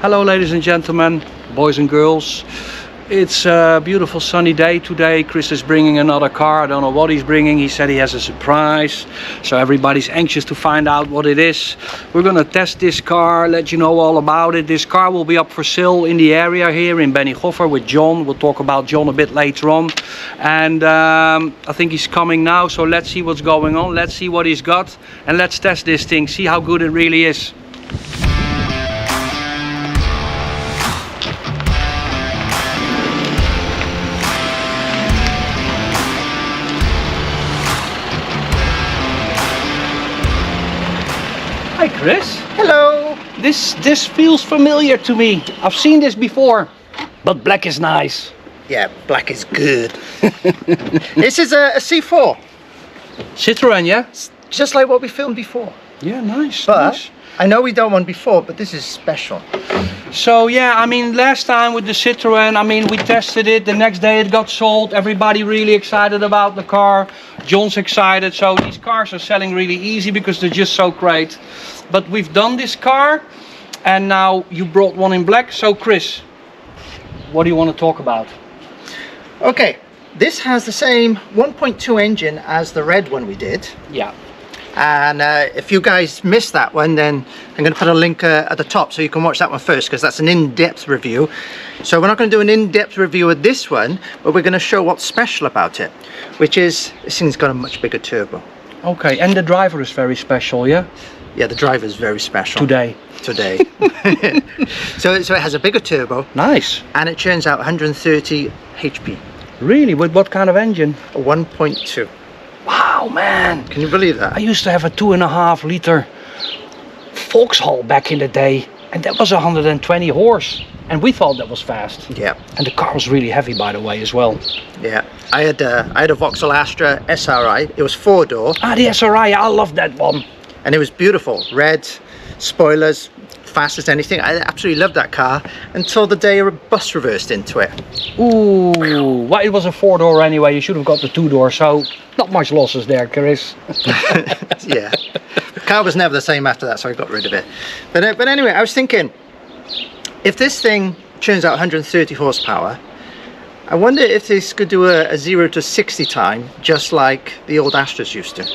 Hello ladies and gentlemen, boys and girls. It's a beautiful sunny day today. Chris is bringing another car. I don't know what he's bringing. He said he has a surprise. So everybody's anxious to find out what it is. We're gonna test this car, let you know all about it. This car will be up for sale in the area here in Benigoffer with John. We'll talk about John a bit later on. And I think he's coming now. So let's see what's going on. Let's see what he's got. And let's test this thing, see how good it really is. Hi Chris. Hello. This feels familiar to me. I've seen this before, but black is nice. Yeah, black is good. This is a C4. Citroen, yeah? Just like what we filmed before. Yeah, nice. But nice. I know we done one before, but this is special. So yeah, I mean, last time with the Citroen, I mean, we tested it. The next day it got sold. Everybody really excited about the car. John's excited. So these cars are selling really easy because they're just so great. But we've done this car, and now you brought one in black. So Chris, what do you want to talk about? Okay, this has the same 1.2 engine as the red one we did. Yeah. And if you guys missed that one, then I'm going to put a link at the top so you can watch that one first, because that's an in-depth review. So we're not going to do an in-depth review of this one, but we're going to show what's special about it, which is this thing's got a much bigger turbo. Okay, and the driver is very special, yeah? Yeah, the driver is very special. Today. So it has a bigger turbo. Nice. And it churns out 130 HP. Really? With what kind of engine? A 1.2. Wow, man. Can you believe that? I used to have a 2.5 liter Vauxhall back in the day, and that was 120 horse, and we thought that was fast. Yeah. And the car was really heavy, by the way, as well. Yeah. I had a Vauxhall Astra SRI. It was 4-door. Ah, the SRI, I love that one. And it was beautiful. Red, spoilers, fast as anything. I absolutely loved that car until the day a bus reversed into it. Ooh, well, it was a 4-door anyway. You should have got the 2-door, so not much losses there, Chris. Yeah. The car was never the same after that, so I got rid of it. But anyway, I was thinking, if this thing churns out 130 horsepower, I wonder if this could do a 0 to 60 time just like the old Astras used to.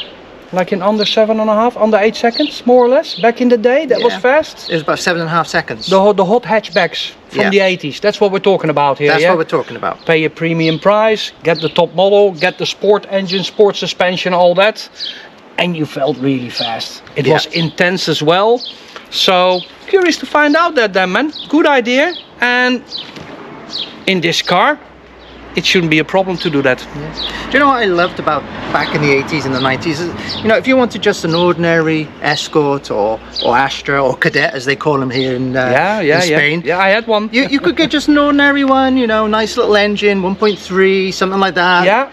Like in under 7.5, under 8 seconds, more or less. Back in the day, that was fast. It was about 7.5 seconds. The hot hatchbacks from the 80s. That's what we're talking about here. That's what we're talking about. Pay a premium price, get the top model, get the sport engine, sport suspension, all that, and you felt really fast. It was intense as well. So curious to find out that then, man. Good idea. And in this car, it shouldn't be a problem to do that. Yeah. Do you know what I loved about back in the 80s and the 90s? You know, if you wanted just an ordinary Escort or Astra or Cadet, as they call them here in Spain. Yeah, I had one. You could get just an ordinary one, you know, nice little engine, 1.3, something like that. Yeah.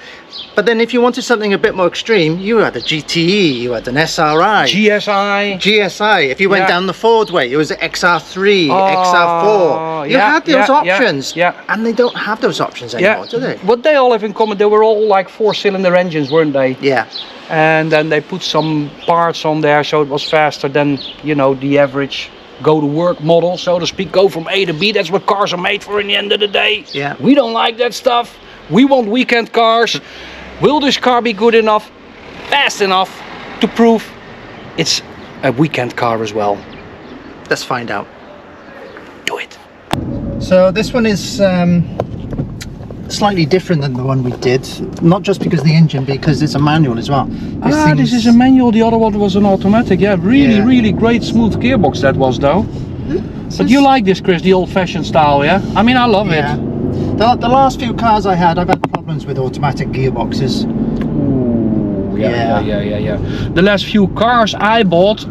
But then if you wanted something a bit more extreme, you had a GTE, you had an SRI. GSI. If you went down the Ford way, it was XR3, XR4. You had those options. And they don't have those options anymore, do they? What they all have in common, they were all like 4-cylinder engines, weren't they? Yeah. And then they put some parts on there so it was faster than, you know, the average go to work model, so to speak, go from A to B. That's what cars are made for in the end of the day. Yeah. We don't like that stuff. We want weekend cars. Will this car be good enough, fast enough to prove it's a weekend car as well? Let's find out. Do it. So this one is slightly different than the one we did, not just because of the engine, because it's a manual as well. This is a manual, the other one was an automatic. Yeah, really great smooth gearbox that was though. But you like this, Chris, the old-fashioned style, yeah? I mean, I love it. The last few cars I had, I've had problems with automatic gearboxes. Ooh, yeah. The last few cars I bought.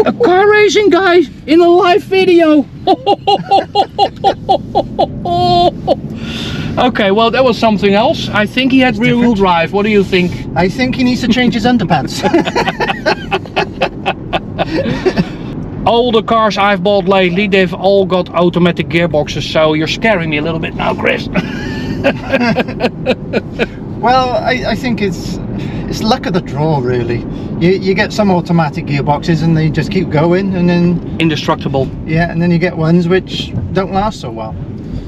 A car racing guy in a live video. Okay, well that was something else. I think he had rear-wheel drive. What do you think? I think he needs to change his underpants. All the cars I've bought lately, they've all got automatic gearboxes, so you're scaring me a little bit now, Chris. Well, I think it's it's luck of the draw, really. You get some automatic gearboxes and they just keep going, and then indestructible. Yeah, and then you get ones which don't last so well.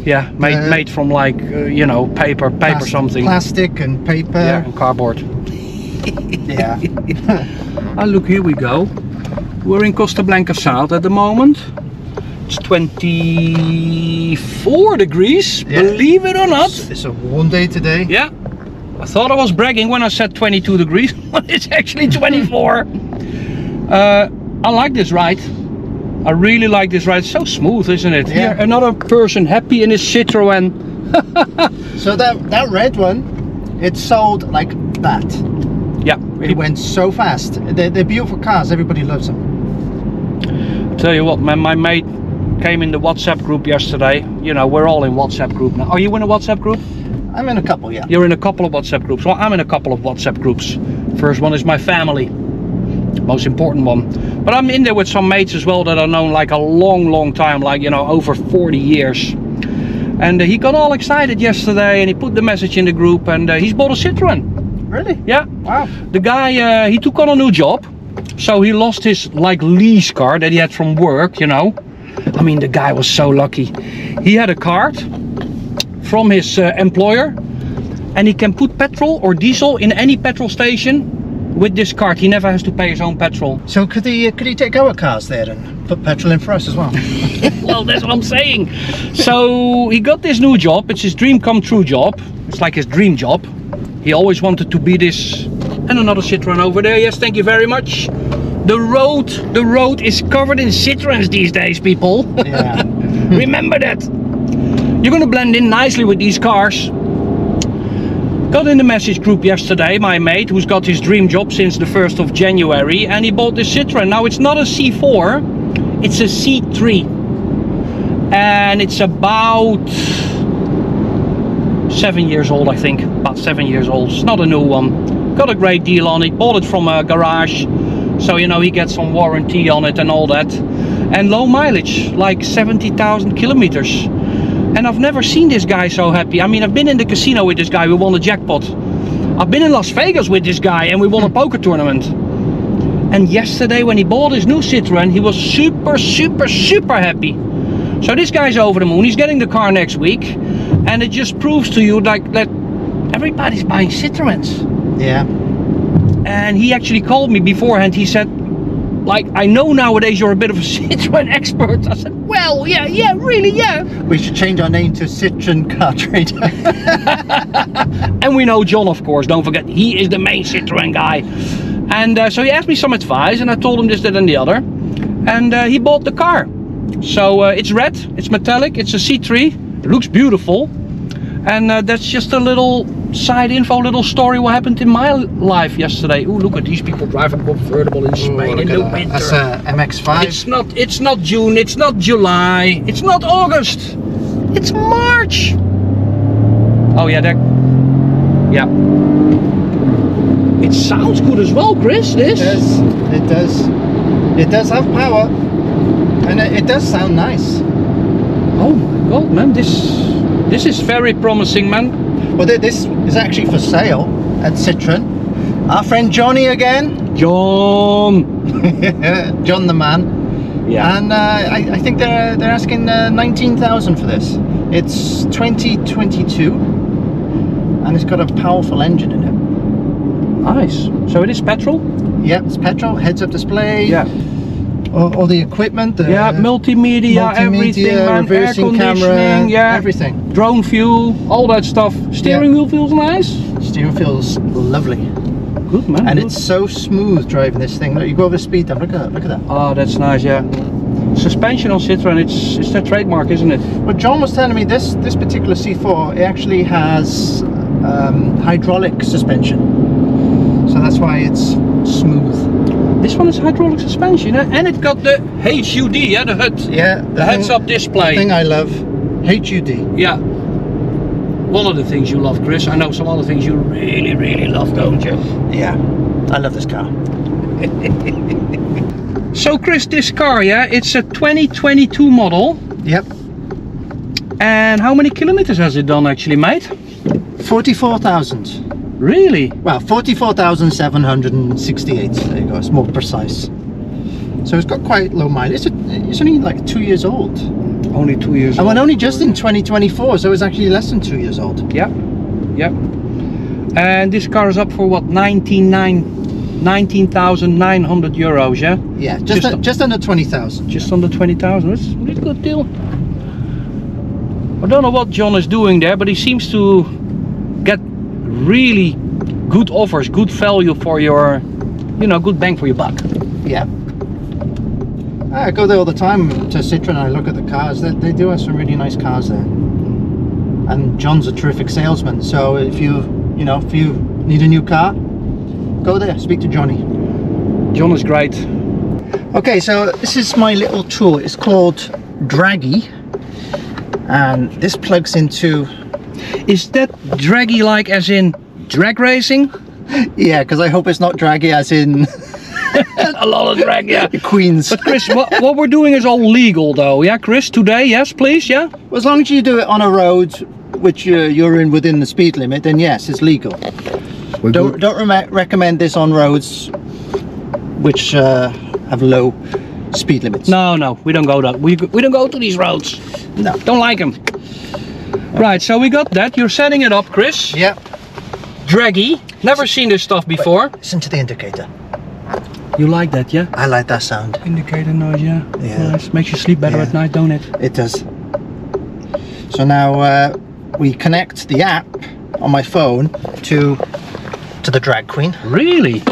Yeah, made from like you know, paper something. Plastic and paper. Yeah, and cardboard. Yeah. Oh, look, here we go. We're in Costa Blanca South at the moment. It's 24 degrees, yeah. Believe it or not. It's a warm day today. Yeah, I thought I was bragging when I said 22 degrees, but it's actually 24. I like this ride. I really like this ride. It's so smooth, isn't it? Yeah. Here, another person happy in his Citroen. So that red one, it sold like that. Yeah, It went so fast. They're beautiful cars. Everybody loves them. I tell you what, man, my mate came in the WhatsApp group yesterday. You know, we're all in WhatsApp group now. Are you in a WhatsApp group? I'm in a couple, yeah. You're in a couple of WhatsApp groups. Well, I'm in a couple of WhatsApp groups. First one is my family, most important one. But I'm in there with some mates as well that I've known like a long time, like, you know, over 40 years. And he got all excited yesterday and he put the message in the group, and he's bought a Citroen. Really? Yeah. Wow. The guy, he took on a new job. So he lost his like lease car that he had from work, you know. I mean, the guy was so lucky. He had a card from his employer, and he can put petrol or diesel in any petrol station with this card. He never has to pay his own petrol. So could he take our cars there and put petrol in for us as well? Well, that's what I'm saying. So he got this new job. It's his dream come true job. It's like his dream job. He always wanted to be this. And another Citroen over there. Yes, thank you very much. The road is covered in Citroens these days, people. Yeah. Remember that. You're gonna blend in nicely with these cars. Got in the message group yesterday, my mate, who's got his dream job since the 1st of January, and he bought this Citroen. Now, it's not a C4, it's a C3. And it's about 7 years old, I think. About 7 years old. It's not a new one. Got a great deal on it. Bought it from a garage. So, you know, he gets some warranty on it and all that. And low mileage, like 70,000 kilometers. And I've never seen this guy so happy. I mean, I've been in the casino with this guy, we won a jackpot. I've been in Las Vegas with this guy and we won a poker tournament. And yesterday when he bought his new Citroen, he was super happy. So this guy's over the moon. He's getting the car next week. And it just proves to you like that everybody's buying Citroens. Yeah. And he actually called me beforehand. He said, like, I know nowadays you're a bit of a Citroen expert. I said, well, yeah, really, yeah. We should change our name to Citroen Car Trader. And we know John, of course, don't forget, he is the main Citroen guy. And so he asked me some advice, and I told him this, that, and the other. And he bought the car. So it's red, it's metallic, it's a C3, it looks beautiful. And that's just a little side info, little story what happened in my life yesterday. Ooh, look at these people driving convertible in Spain in the winter. That's a MX-5. It's not June, it's not July, it's not August, it's March. Oh yeah, there. Yeah. It sounds good as well, Chris, this. It does. It does have power. And it does sound nice. Oh my god, man, this is very promising, man. Well, this is actually for sale at Citroen. Our friend Johnny again. John. John the man. Yeah. And I think they're asking 19,000 for this. It's 2022, and it's got a powerful engine in it. Nice. So it is petrol? Yeah, it's petrol, heads-up display. Yeah. All the equipment. Yeah, multimedia, everything, man. Air conditioning, camera, yeah, everything. Drone view, all that stuff. Steering wheel feels nice. Steering feels lovely. Good, man. And good. it's so smooth driving this thing. You go over the speed bump. Look at that. Oh, that's nice. Yeah. Suspension on Citroen, it's their trademark, isn't it? Well, John was telling me this particular C4, it actually has hydraulic suspension. So that's why it's smooth. This one is hydraulic suspension, and it got the HUD, yeah, the HUD. Yeah, the heads-up display. The thing I love, HUD. Yeah. One of the things you love, Chris. I know some other things you really love, don't you? Yeah, I love this car. So, Chris, this car, yeah, it's a 2022 model. Yep. And how many kilometers has it done, actually, mate? 44,000. Really? Well, 44,768. There you go. It's more precise. So it's got quite low mileage. It's only like 2 years old. Only 2 years and old. only just in 2024, so it's actually less than 2 years old. Yep. Yep. And this car is up for what? 19,900 euros, yeah? Yeah, just under 20,000. Just under 20,000. That's a really good deal. I don't know what John is doing there, but he seems to get really good offers, good value for your, you know, good bang for your buck. Yeah. I go there all the time to Citroen and I look at the cars. They do have some really nice cars there. And John's a terrific salesman, so if you need a new car, go there, speak to Johnny. John is great. Okay, so this is my little tool. It's called Draggy, and this plugs into... Is that draggy like as in drag racing? Yeah, because I hope it's not draggy as in... A lot of drag, yeah. Queens. But Chris, what we're doing is all legal though, yeah, Chris? Today, yes, please, yeah? Well, as long as you do it on a road which you're in within the speed limit, then yes, it's legal. Don't recommend this on roads which have low speed limits. No, we don't go that. We don't go to these roads. No. Don't like them. Right, so we got that. You're setting it up, Chris. Yeah. Draggy. Never seen this stuff before. Listen to the indicator. You like that, yeah? I like that sound. Indicator noise, yeah. Yeah. Nice. Makes you sleep better at night, don't it? It does. So now we connect the app on my phone to the drag queen. Really?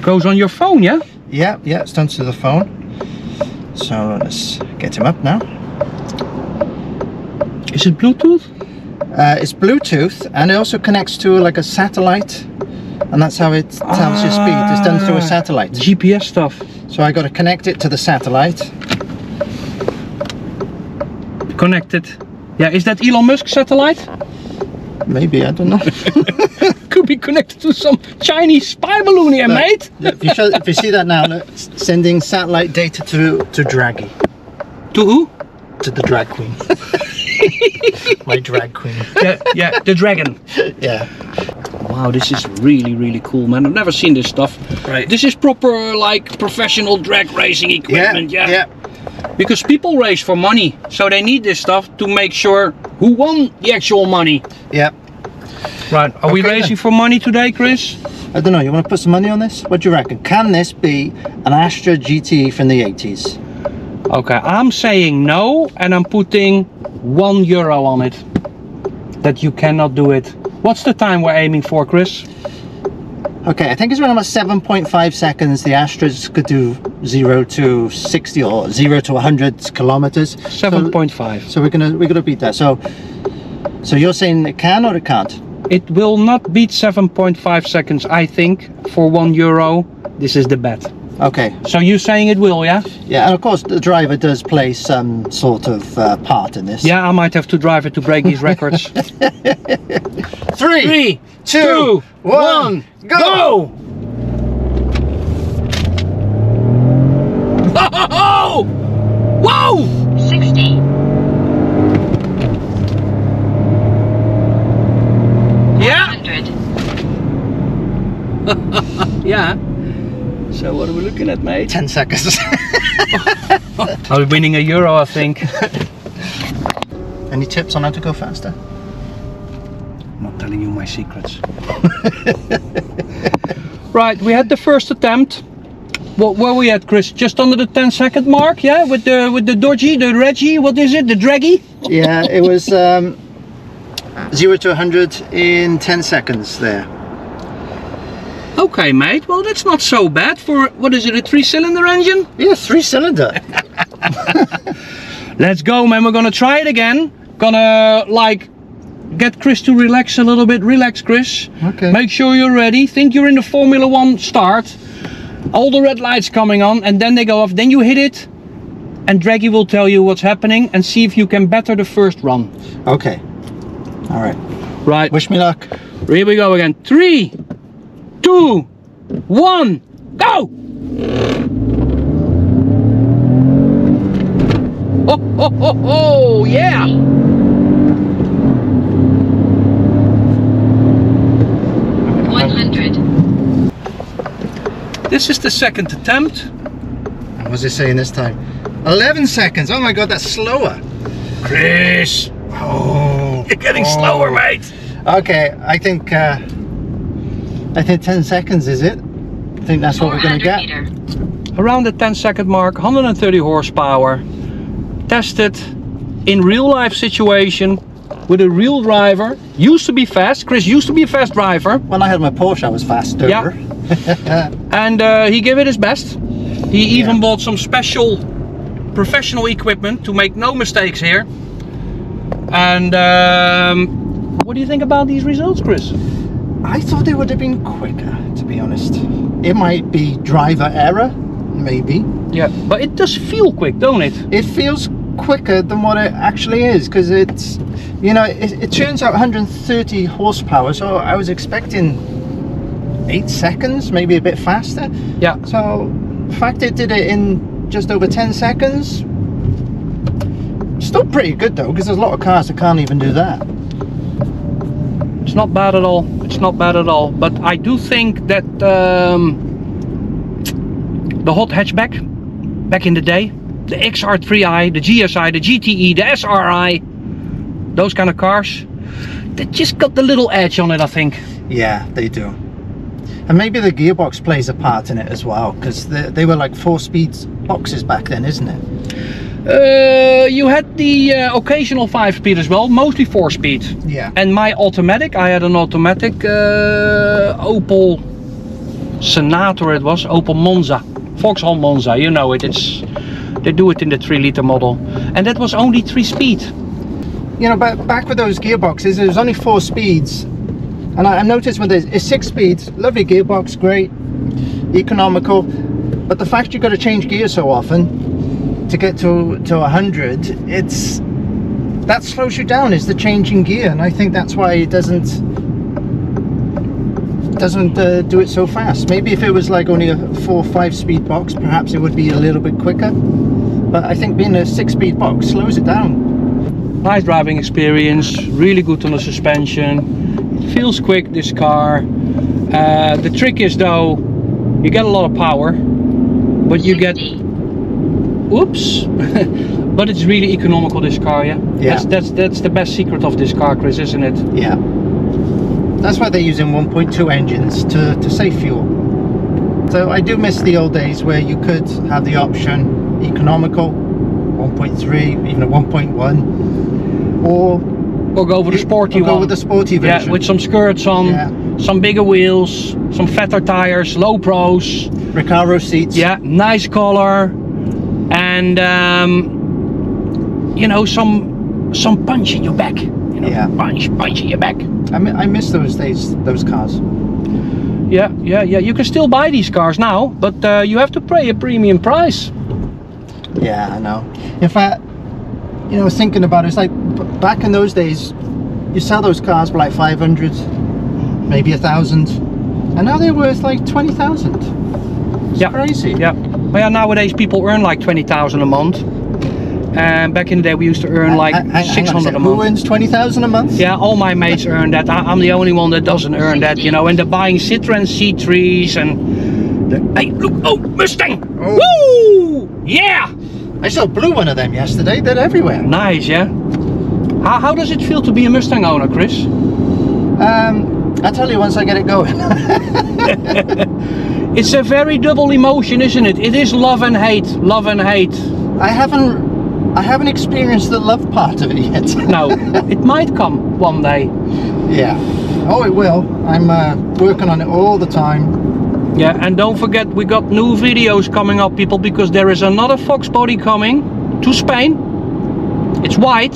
Goes on your phone, yeah? Yeah, it's done to the phone. So let's get him up now. Is it Bluetooth? It's Bluetooth, and it also connects to like a satellite, and that's how it tells your speed. It's done through a satellite. GPS stuff. So I got to connect it to the satellite. Connected. Yeah, is that Elon Musk satellite? Maybe, I don't know. Could be connected to some Chinese spy balloon here, mate. If you see that now, look, it's sending satellite data to Draggy. To who? To the drag queen. My drag queen. Yeah, the dragon. Yeah. Wow, this is really cool, man. I've never seen this stuff. Right. This is proper, like, professional drag racing equipment, yeah. Because people race for money, so they need this stuff to make sure who won the actual money. Yeah. Right, are we racing for money today, Chris? I don't know, you want to put some money on this? What do you reckon? Can this be an Astra GT from the 80s? Okay, I'm saying no, and I'm putting €1 on it. That you cannot do it. What's the time we're aiming for, Chris? Okay, I think it's around about 7.5 seconds. The Astras could do 0 to 60 or 0 to 100 kilometers. 7.5. So we're gonna beat that. So you're saying it can or it can't? It will not beat 7.5 seconds, I think, for €1. This is the bet. Okay. So you're saying it will, yeah? Yeah, and of course the driver does play some sort of part in this. Yeah, I might have to drive it to break these records. 3, 2, 1, go! Whoa! Whoa! 60. Yeah? 100. Yeah. So what are we looking at, mate? 10 seconds. I'm winning €1, I think. Any tips on how to go faster? I'm not telling you my secrets. Right, we had the first attempt. What were we at, Chris? Just under the 10-second mark, yeah? With the Reggie, what is it? The Draggy? Yeah, it was 0 to 100 in 10 seconds there. Okay, mate. Well, that's not so bad for, what is it, a 3-cylinder engine? Yeah, 3-cylinder. Let's go, man. We're gonna try it again. Gonna, like, get Chris to relax a little bit. Relax, Chris. Okay. Make sure you're ready. Think you're in the Formula 1 start. All the red lights coming on, and then they go off. Then you hit it, and Draggy will tell you what's happening, and see if you can better the first run. Okay. All right. Right. Wish me luck. Here we go again. 3, 2, 1, go! Oh, yeah! This is the second attempt. What was it saying this time? 11 seconds. Oh my god, that's slower. Chris, Oh, you're getting slower, mate. Okay, I think 10 seconds is it? I think that's what we're going to get. meters. Around the 10-second mark, 130 horsepower. Tested in real life situation with a real driver. Used to be fast. Chris used to be a fast driver. When I had my Porsche, I was faster. Yeah. And he gave it his best. He even bought some special professional equipment to make no mistakes here. And what do you think about these results, Chris? I thought they would have been quicker, to be honest. It might be driver error, maybe. Yeah, but it does feel quick, don't it? It feels quicker than what it actually is, because it's, you know, it turns out 130 horsepower, so I was expecting 8 seconds, maybe a bit faster. Yeah. So the fact it did it in just over 10 seconds, still pretty good though, because there's a lot of cars that can't even do that. It's not bad at all. It's not bad at all. But I do think that the hot hatchback back in the day, the XR3i, the GSI, the GTE, the SRI, those kind of cars, they just got the little edge on it, I think. Yeah, they do. And maybe the gearbox plays a part in it as well, because they were like 4-speed boxes back then, isn't it? You had the occasional 5-speed as well, mostly 4-speed. Yeah. And my automatic, I had an automatic Opel Senator, it was, Opel Monza, Vauxhall Monza, you know it, they do it in the 3-liter model. And that was only 3-speed. You know, but back with those gearboxes, there was only 4 speeds. And I noticed when it's 6 speeds, lovely gearbox, great, economical. But the fact you've got to change gears so often to get to 100, that slows you down, is the changing gear, and I think that's why it doesn't do it so fast. Maybe if it was like only a 4 or 5-speed box, perhaps it would be a little bit quicker, but I think being a 6-speed box slows it down. Nice driving experience, really good on the suspension, it feels quick, this car. The trick is though, you get a lot of power, but you get, oops, but it's really economical, this car. Yeah, that's the best secret of this car, Chris, isn't it? Yeah, that's why they're using 1.2 engines to save fuel. So I do miss the old days where you could have the option economical, 1.3, even a 1.1, or go for the sporty one. Go with the sporty version. Yeah, with some skirts on, some bigger wheels, some fatter tires, low pros, Recaro seats. Yeah, nice color. And you know, some punch in your back, you know, punch in your back. I miss those days, those cars. Yeah, you can still buy these cars now, but you have to pay a premium price. Yeah, I know. In fact, you know, I was thinking about it, it's like back in those days you sell those cars for like 500, maybe 1,000, and now they're worth like 20,000. It's crazy. Yeah. Well, yeah, nowadays people earn like 20,000 a month, and back in the day we used to earn like 600 a month. Who earns 20,000 a month? Yeah, all my mates earn that. I'm the only one that doesn't earn that, you know. And they're buying Citroen C4s and hey, look, oh, Mustang! Oh. Woo! Yeah! I saw a blue one of them yesterday. They're everywhere. Nice, yeah. How does it feel to be a Mustang owner, Chris? I'll tell you once I get it going. It's a very double emotion, isn't it? It is love and hate, love and hate. I haven't experienced the love part of it yet. No, it might come one day. Yeah. Oh, it will. I'm working on it all the time. Yeah, and don't forget we got new videos coming up, people, because there is another Fox body coming to Spain. It's white,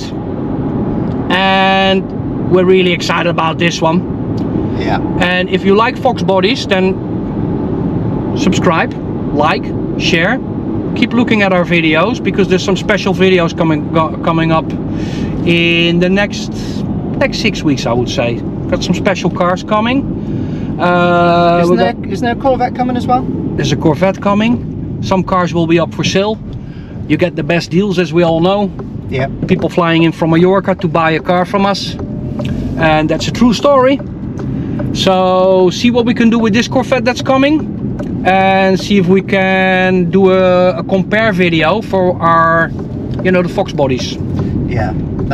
and we're really excited about this one. Yeah. And if you like Fox bodies, then subscribe, like, share. Keep looking at our videos, because there's some special videos coming up in the next 6 weeks, I would say. Got some special cars coming. Isn't there a Corvette coming as well? There's a Corvette coming. Some cars will be up for sale. You get the best deals, as we all know. Yeah. People flying in from Mallorca to buy a car from us, and that's a true story. So see what we can do with this Corvette that's coming. and see if we can do a compare video for our, you know, the Fox bodies. Yeah.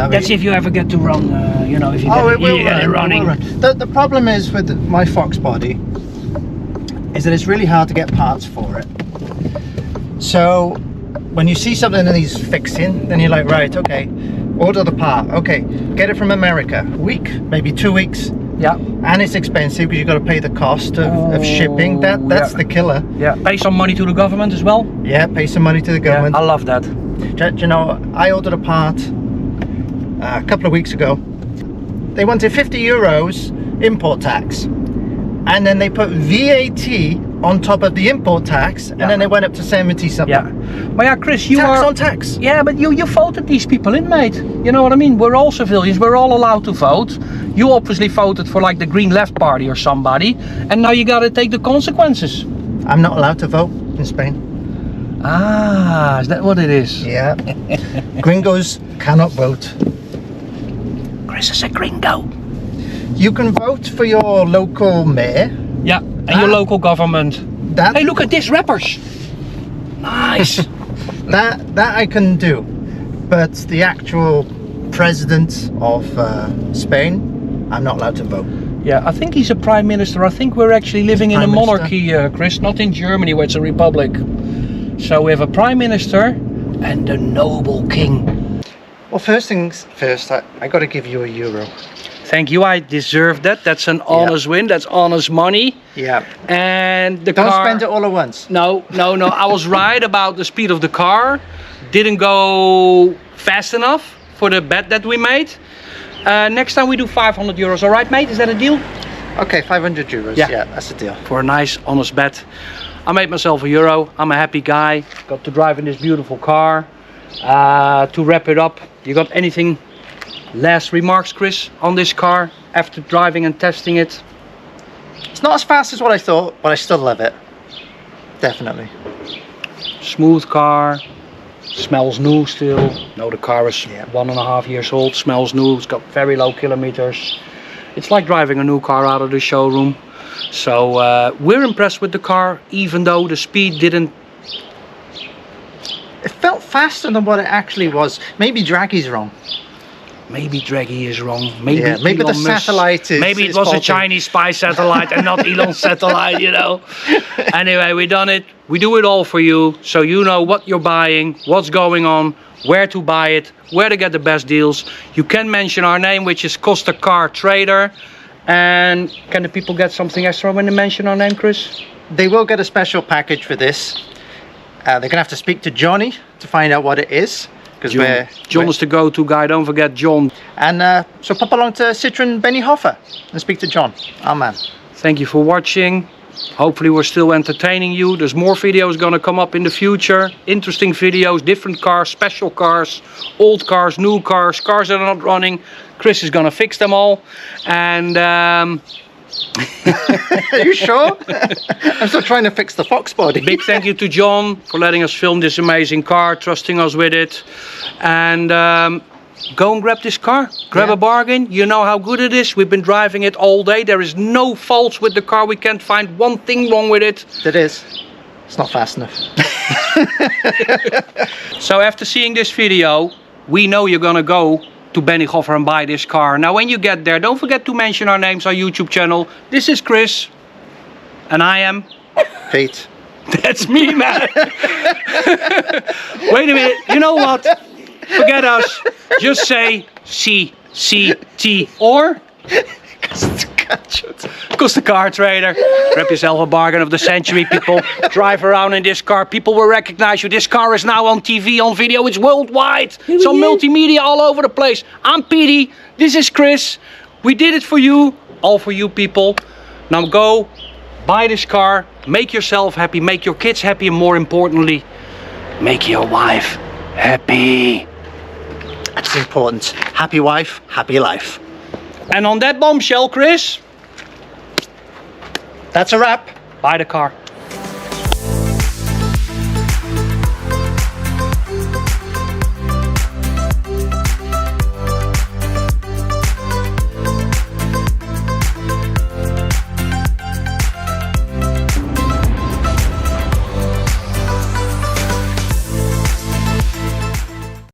Let's see if you ever get to run, you know, if you Oh, get, it will get it running. The problem is with my Fox body is that it's really hard to get parts for it. So when you see something that needs fixing, then you're like, right, okay, order the part. Okay, get it from America. A week, maybe 2 weeks. Yeah. And it's expensive because you've got to pay the cost of shipping. That's the killer. Yeah. Pay some money to the government as well. Yeah, pay some money to the government. Yeah, I love that. Do you know, I ordered a part a couple of weeks ago. They wanted €50 import tax, and then they put VAT on top of the import tax, and then they went up to 70 something. Yeah. But yeah, Chris, you tax are on tax. Yeah, but you voted these people in, mate. You know what I mean? We're all civilians. We're all allowed to vote. You obviously voted for like the Green Left Party or somebody, and now you got to take the consequences. I'm not allowed to vote in Spain. Ah, is that what it is? Yeah. Gringos cannot vote. Chris is a gringo. You can vote for your local mayor. Yeah, and your local government. Hey, look at this, rappers. Nice. that I can do, but the actual president of Spain, I'm not allowed to vote. Yeah, I think he's a prime minister. I think we're actually living in a monarchy, Chris, not in Germany where it's a republic. So we have a prime minister and a noble king. Well, first things first, I got to give you €1. Thank you, I deserve that. That's an honest win, that's honest money. Yeah. And the Don't car... spend it all at once. No, I was right about the speed of the car. Didn't go fast enough for the bet that we made. Next time we do €500, all right, mate? Is that a deal? Okay, €500. Yeah, that's a deal. For a nice, honest bet. I made myself €1. I'm a happy guy. Got to drive in this beautiful car. To wrap it up, you got anything, last remarks, Chris, on this car after driving and testing it? It's not as fast as what I thought, but I still love it. Definitely. Smooth car. Smells new still. No, the car is 1.5 years old. Smells new. It's got very low kilometers. It's like driving a new car out of the showroom. So we're impressed with the car, even though the speed didn't... It felt faster than what it actually was. Maybe Draghi's wrong. Maybe Draghi is wrong. Maybe maybe the satellite is... Maybe it was a Chinese spy satellite and not Elon's satellite, you know. Anyway, we done it. We do it all for you, so you know what you're buying, what's going on, where to buy it, where to get the best deals. You can mention our name, which is Costa Car Trader. And can the people get something extra when they mention our name, Chris? They will get a special package for this. They're going to have to speak to Johnny to find out what it is. John is the go-to guy, don't forget John. And so pop along to Citroen Benihoffer and speak to John, our man. Thank you for watching. Hopefully we're still entertaining you. There's more videos going to come up in the future. Interesting videos, different cars, special cars, old cars, new cars, cars that are not running. Chris is going to fix them all. And... Are you sure? I'm still trying to fix the Fox body. Big thank you to John for letting us film this amazing car, trusting us with it. And go and grab this car, grab a bargain. You know how good it is. We've been driving it all day. There is no faults with the car. We can't find one thing wrong with it. It is. It's not fast enough. So after seeing this video, we know you're gonna go to Benihoffer and buy this car. Now when you get there, don't forget to mention our names, our YouTube channel. This is Chris. And I am... Pete. That's me, man. Wait a minute, you know what? Forget us. Just say CCT or... Costa Car Trader. Grab yourself a bargain of the century, people. Drive around in this car. People will recognize you. This car is now on TV, on video. It's worldwide. It's on multimedia all over the place. I'm Petey. This is Chris. We did it for you. All for you, people. Now go, buy this car. Make yourself happy. Make your kids happy. And more importantly, make your wife happy. That's important. Happy wife, happy life. And on that bombshell, Chris, that's a wrap. Buy the car.